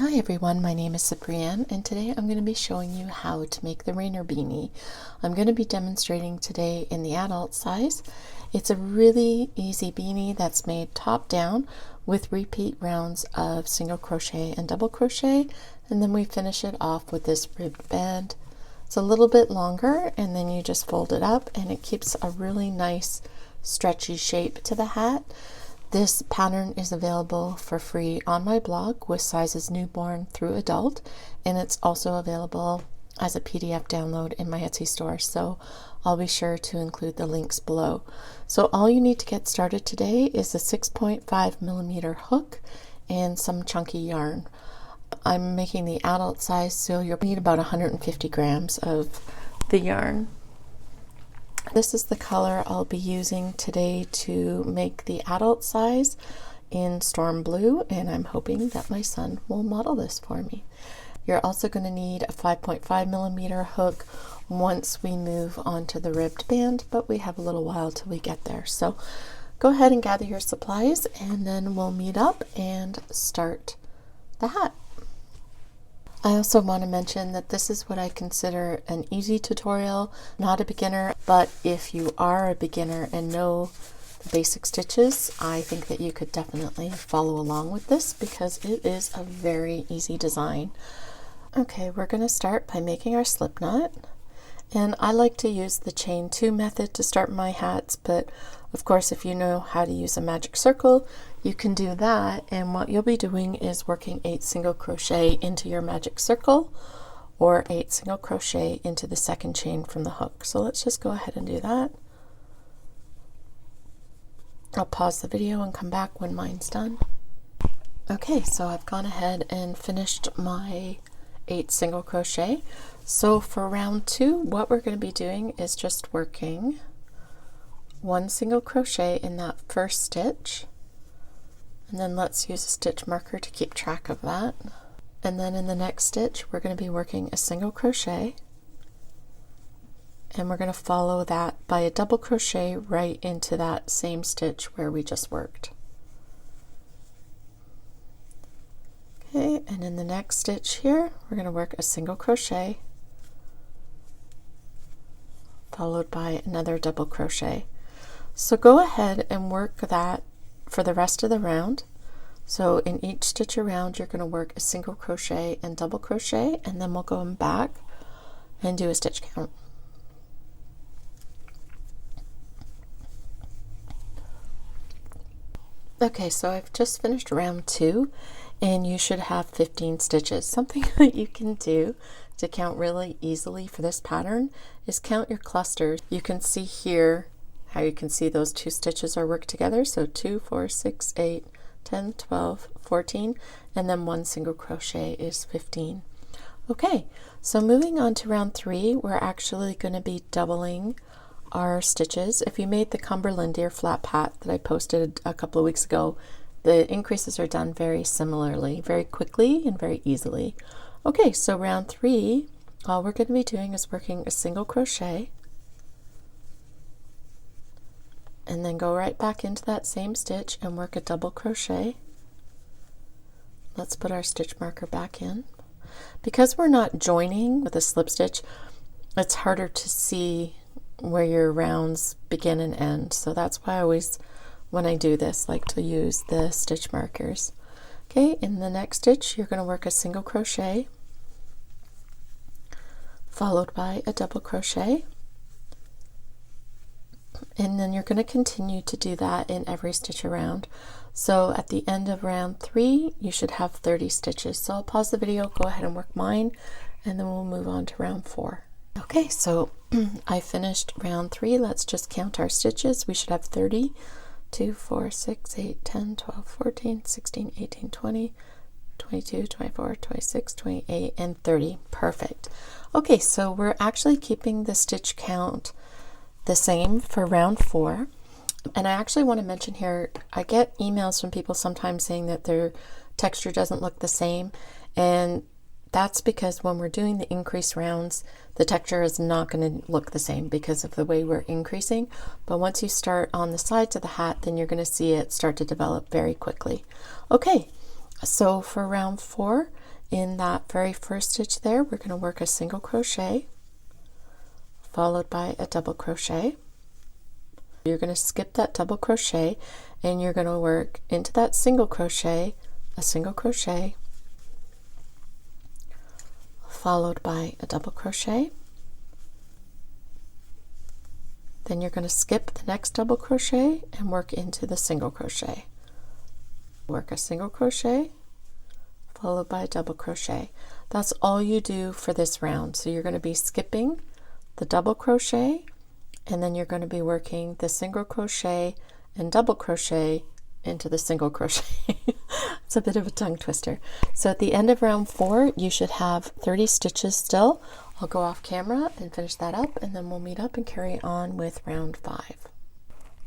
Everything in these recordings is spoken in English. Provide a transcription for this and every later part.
Hi everyone, my name is Cyprienne and today I'm going to be showing you how to make the Rainer Beanie. I'm going to be demonstrating today in the adult size. It's a really easy beanie that's made top down with repeat rounds of single crochet and double crochet, and then we finish it off with this ribbed band. It's a little bit longer and then you just fold it up and it keeps a really nice stretchy shape to the hat. This pattern is available for free on my blog with sizes newborn through adult, and it's also available as a PDF download in my Etsy store, so I'll be sure to include the links below. So all you need to get started today is a 6.5mm hook and some chunky yarn. I'm making the adult size, so you'll need about 150 grams of the yarn. This is the color I'll be using today to make the adult size in Storm Blue, and I'm hoping that my son will model this for me. You're also going to need a 5.5mm hook once we move on to the ribbed band, but we have a little while till we get there. So go ahead and gather your supplies and then we'll meet up and start the hat. I also want to mention that this is what I consider an easy tutorial, not a beginner, but if you are a beginner and know the basic stitches, I think that you could definitely follow along with this because it is a very easy design. Okay, we're going to start by making our slip knot, and I like to use the chain 2 method to start my hats, but of course if you know how to use a magic circle, you can do that, and what you'll be doing is working 8 single crochet into your magic circle or 8 single crochet into the second chain from the hook. So let's just go ahead and do that. I'll pause the video and come back when mine's done. Okay, so I've gone ahead and finished my 8 single crochet. So for round 2, what we're going to be doing is just working 1 single crochet in that first stitch, and then let's use a stitch marker to keep track of that. And then in the next stitch we're going to be working a single crochet, and we're going to follow that by a double crochet right into that same stitch where we just worked. Okay, and in the next stitch here we're going to work a single crochet followed by another double crochet. So go ahead and work that for the rest of the round. So in each stitch around you're going to work a single crochet and double crochet, and then we'll go back and do a stitch count. Okay, so I've just finished round 2 and you should have 15 stitches. Something that you can do to count really easily for this pattern is count your clusters. You can see here how you can see those 2 stitches are worked together. So 2, 4, 6, 8, 10, 12, 14, and then 1 single crochet is 15. Okay, so moving on to round 3, we're actually going to be doubling our stitches. If you made the Cumberland Deer flat pat that I posted a couple of weeks ago, the increases are done very similarly, very quickly and very easily. Okay, so round 3, all we're going to be doing is working a single crochet and then go right back into that same stitch and work a double crochet. Let's put our stitch marker back in. Because we're not joining with a slip stitch, it's harder to see where your rounds begin and end. So that's why I always, when I do this, like to use the stitch markers. Okay, in the next stitch you're going to work a single crochet followed by a double crochet, and then you're going to continue to do that in every stitch around. So at the end of round 3 you should have 30 stitches. So I'll pause the video, go ahead and work mine, and then we'll move on to round 4. Okay, so I finished round 3. Let's just count our stitches. We should have 30. 2, 4, 6, 8, 10, 12, 14, 16, 18, 20, 22, 24, 26, 28, and 30. Perfect. Okay, so we're actually keeping the stitch count the same for round 4. And I actually want to mention here, I get emails from people sometimes saying that their texture doesn't look the same, and that's because when we're doing the increase rounds, the texture is not going to look the same because of the way we're increasing. But once you start on the sides of the hat, then you're going to see it start to develop very quickly. Okay, so for round 4, in that very first stitch there, we're going to work a single crochet followed by a double crochet. You're going to skip that double crochet and you're going to work into that single crochet, a single crochet followed by a double crochet. Then you're going to skip the next double crochet and work into the single crochet. Work a single crochet followed by a double crochet. That's all you do for this round. So you're going to be skipping the double crochet and then you're going to be working the single crochet and double crochet into the single crochet. It's a bit of a tongue twister. So at the end of round 4 you should have 30 stitches still. I'll go off camera and finish that up and then we'll meet up and carry on with round 5.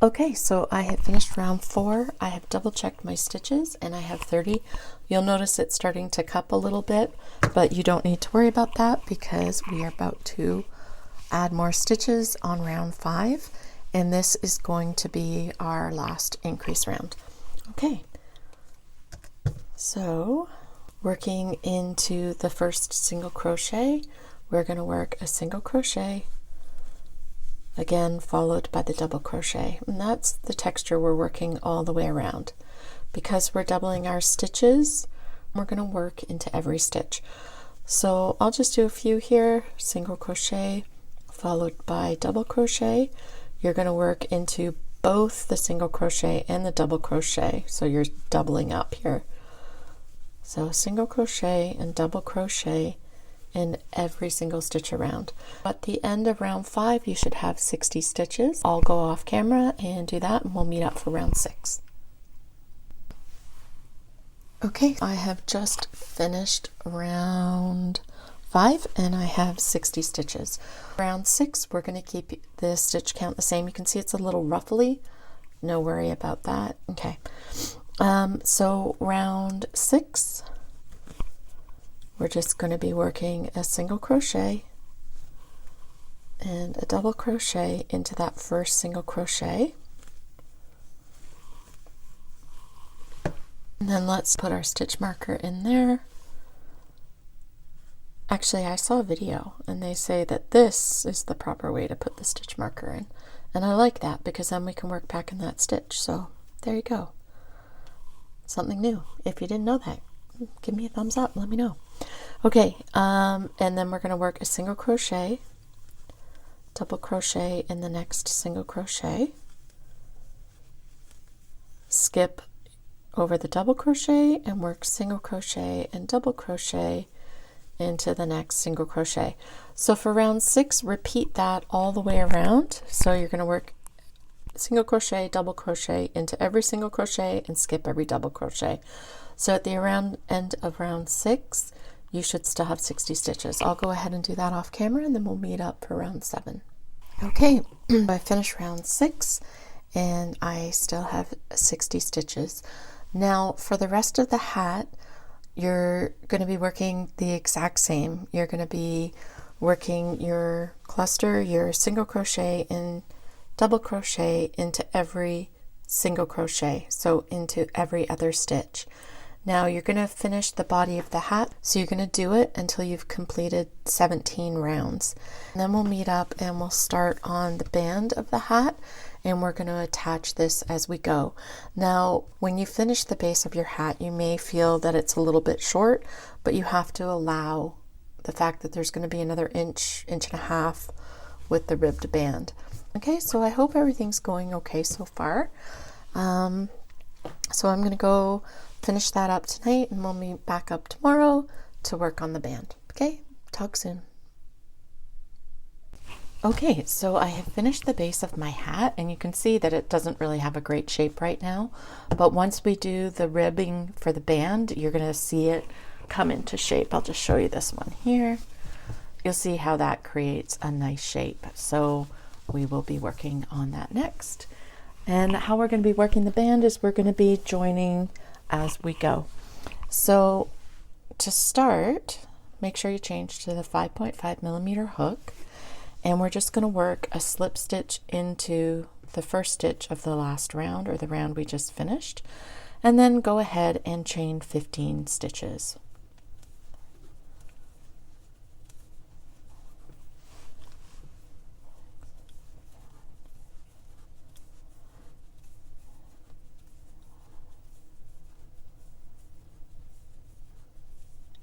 Okay, so I have finished round 4. I have double checked my stitches and I have 30. You'll notice it's starting to cup a little bit, but you don't need to worry about that because we are about to add more stitches on round 5 and this is going to be our last increase round. Okay, so working into the first single crochet, we're going to work a single crochet, again followed by the double crochet, and that's the texture we're working all the way around. Because we're doubling our stitches, we're going to work into every stitch. So I'll just do a few here. Single crochet followed by double crochet. You're going to work into both the single crochet and the double crochet, so you're doubling up here. So single crochet and double crochet in every single stitch around. At the end of round 5 you should have 60 stitches. I'll go off camera and do that and we'll meet up for round 6. Okay, I have just finished round 5 and I have 60 stitches. Round 6 we're going to keep the stitch count the same. You can see it's a little ruffly, no worry about that. Okay, so round 6 we're just going to be working a single crochet and a double crochet into that first single crochet. And then let's put our stitch marker in there. Actually, I saw a video and they say that this is the proper way to put the stitch marker in. And I like that because then we can work back in that stitch. So there you go. Something new. If you didn't know that, give me a thumbs up, let me know. Okay, and then we're going to work a single crochet, double crochet in the next single crochet, skip over the double crochet and work single crochet and double crochet into the next single crochet. So for round 6, repeat that all the way around. So you're going to work single crochet, double crochet into every single crochet and skip every double crochet. So at the end of round 6 you should still have 60 stitches. I'll go ahead and do that off camera and then we'll meet up for round 7. Okay, I finished round 6 and I still have 60 stitches. Now for the rest of the hat you're going to be working the exact same. You're going to be working your cluster, your single crochet and double crochet into every single crochet, so into every other stitch. Now you're going to finish the body of the hat, so you're going to do it until you've completed 17 rounds. And then we'll meet up and we'll start on the band of the hat and we're going to attach this as we go. Now when you finish the base of your hat you may feel that it's a little bit short, but you have to allow the fact that there's going to be another inch and a half with the ribbed band. Okay, so I hope everything's going okay so far. So I'm going to go finish that up tonight and we'll meet back up tomorrow to work on the band. Okay, talk soon. Okay, so I have finished the base of my hat and you can see that it doesn't really have a great shape right now, but once we do the ribbing for the band you're going to see it come into shape. I'll just show you this one here. You'll see how that creates a nice shape. So we will be working on that next. And how we're going to be working the band is we're going to be joining as we go. So to start, make sure you change to the 5.5 millimeter hook and we're just going to work a slip stitch into the first stitch of the last round or the round we just finished, and then go ahead and chain 15 stitches.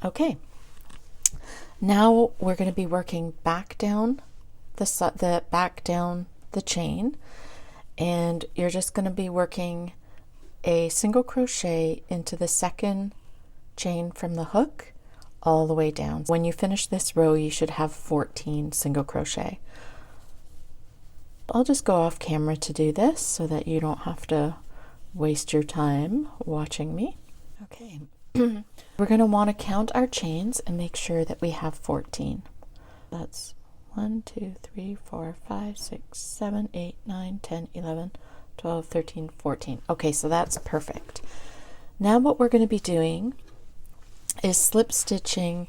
Okay, now we're going to be working back down the chain, and you're just going to be working a single crochet into the second chain from the hook all the way down. When you finish this row, you should have 14 single crochet. I'll just go off camera to do this so that you don't have to waste your time watching me. Okay. We're going to want to count our chains and make sure that we have 14. That's 1, 2, 3, 4, 5, 6, 7, 8, 9, 10, 11, 12, 13, 14. Okay, so that's perfect. Now what we're going to be doing is slip stitching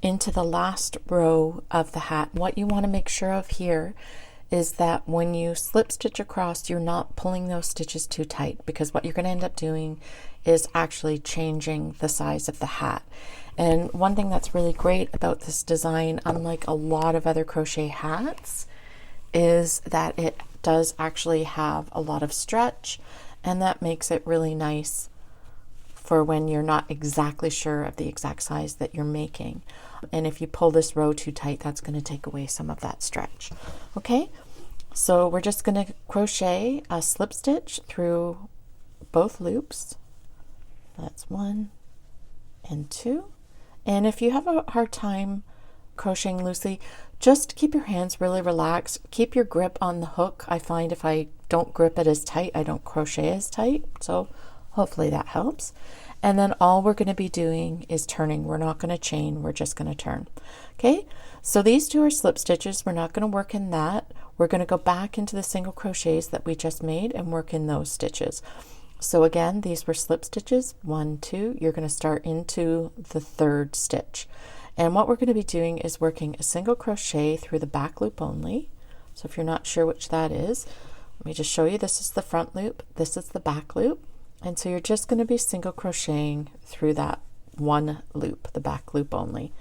into the last row of the hat. What you want to make sure of here is that when you slip stitch across, you're not pulling those stitches too tight, because what you're going to end up doing is actually changing the size of the hat. And one thing that's really great about this design, unlike a lot of other crochet hats, is that it does actually have a lot of stretch, and that makes it really nice for when you're not exactly sure of the exact size that you're making. And if you pull this row too tight, that's going to take away some of that stretch. Okay, so we're just going to crochet a slip stitch through both loops. That's 1 and 2. And if you have a hard time crocheting loosely, just keep your hands really relaxed. Keep your grip on the hook. I find if I don't grip it as tight, I don't crochet as tight. So hopefully that helps. And then all we're going to be doing is turning. We're not going to chain, we're just going to turn. Okay, so these two are slip stitches. We're not going to work in that. We're going to go back into the single crochets that we just made and work in those stitches. So again, these were slip stitches, 1, 2. You're going to start into the third stitch. And what we're going to be doing is working a single crochet through the back loop only. So if you're not sure which that is, let me just show you. This is the front loop, this is the back loop. And so you're just going to be single crocheting through that one loop, the back loop only.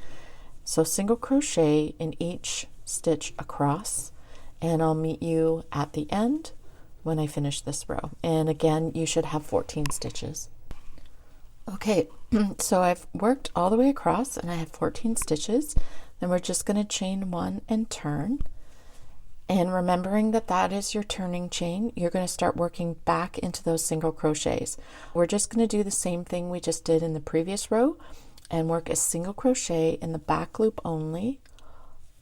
So single crochet in each stitch across, and I'll meet you at the end when I finish this row. And again, you should have 14 stitches. Okay, so I've worked all the way across and I have 14 stitches. Then we're just going to chain 1 and turn. And remembering that that is your turning chain, you're going to start working back into those single crochets. We're just going to do the same thing we just did in the previous row and work a single crochet in the back loop only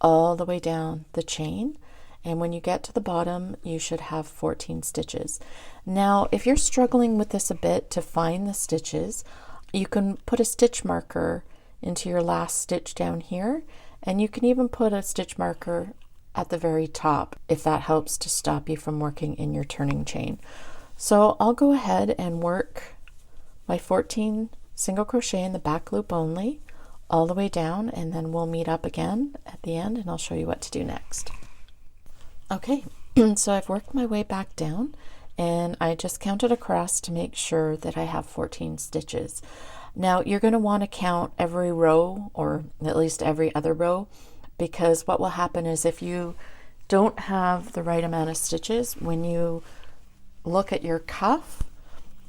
all the way down the chain. And when you get to the bottom, you should have 14 stitches. Now, if you're struggling with this a bit to find the stitches, you can put a stitch marker into your last stitch down here, and you can even put a stitch marker at the very top if that helps to stop you from working in your turning chain. So I'll go ahead and work my 14 single crochet in the back loop only all the way down, and then we'll meet up again at the end and I'll show you what to do next. Okay, so I've worked my way back down and I just counted across to make sure that I have 14 stitches. Now you're going to want to count every row, or at least every other row, because what will happen is if you don't have the right amount of stitches, when you look at your cuff,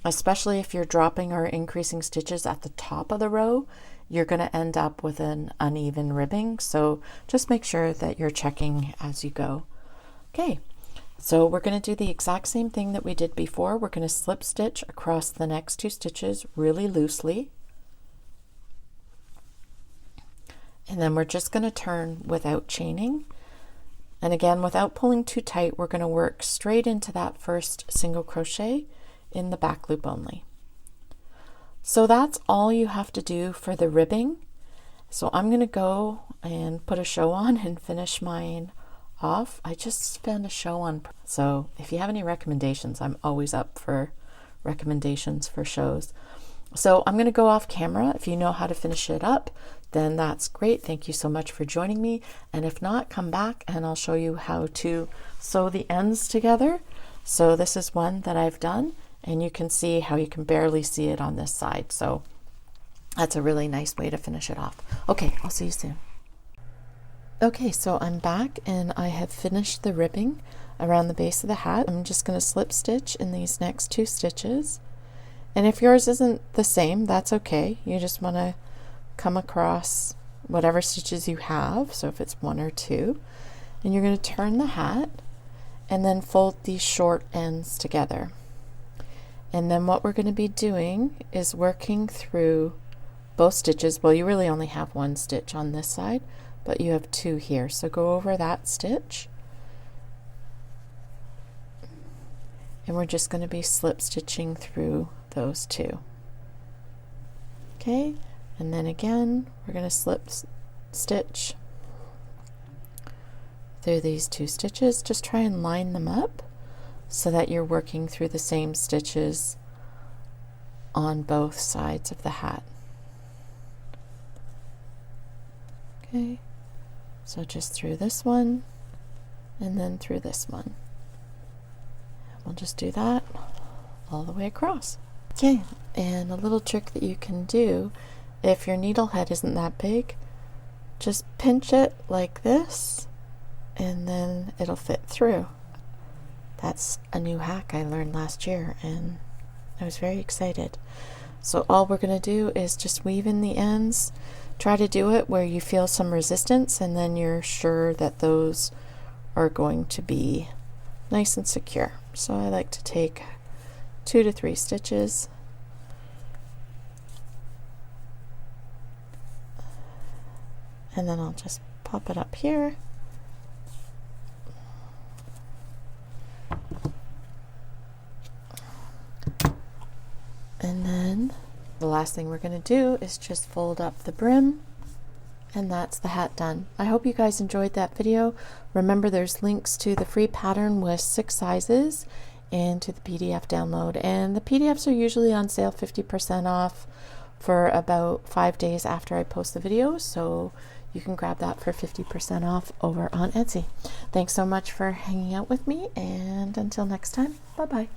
especially if you're dropping or increasing stitches at the top of the row, you're going to end up with an uneven ribbing. So just make sure that you're checking as you go. Okay, so we're going to do the exact same thing that we did before. We're going to slip stitch across the next 2 stitches really loosely. And then we're just going to turn without chaining. And again, without pulling too tight, we're going to work straight into that first single crochet in the back loop only. So that's all you have to do for the ribbing. So I'm going to go and put a show on and finish mine off. I just found a show on. So if you have any recommendations, I'm always up for recommendations for shows. So I'm going to go off camera. If you know how to finish it up, then that's great. Thank you so much for joining me. And if not, come back and I'll show you how to sew the ends together. So this is one that I've done, and you can see how you can barely see it on this side. So that's a really nice way to finish it off. Okay, I'll see you soon. Okay, so I'm back and I have finished the ribbing around the base of the hat. I'm just going to slip stitch in these next 2 stitches. And if yours isn't the same, that's okay. You just want to come across whatever stitches you have, so if it's 1 or 2, and you're going to turn the hat and then fold these short ends together. And then what we're going to be doing is working through both stitches. Well, you really only have 1 stitch on this side, but you have 2 here, so go over that stitch, and we're just going to be slip stitching through those 2. Okay, and then again we're going to slip stitch through these 2 stitches. Just try and line them up so that you're working through the same stitches on both sides of the hat. Okay, so just through this one and then through this one. We'll just do that all the way across. Okay, and a little trick that you can do, if your needle head isn't that big, just pinch it like this and then it'll fit through. That's a new hack I learned last year and I was very excited. So all we're going to do is just weave in the ends. Try to do it where you feel some resistance and then you're sure that those are going to be nice and secure. So I like to take 2 to 3 stitches and then I'll just pop it up here. And then the last thing we're going to do is just fold up the brim, and that's the hat done. I hope you guys enjoyed that video. Remember, there's links to the free pattern with 6 sizes and to the PDF download, and the PDFs are usually on sale 50% off for about 5 days after I post the video, so you can grab that for 50% off over on Etsy. Thanks so much for hanging out with me, and until next time, bye bye.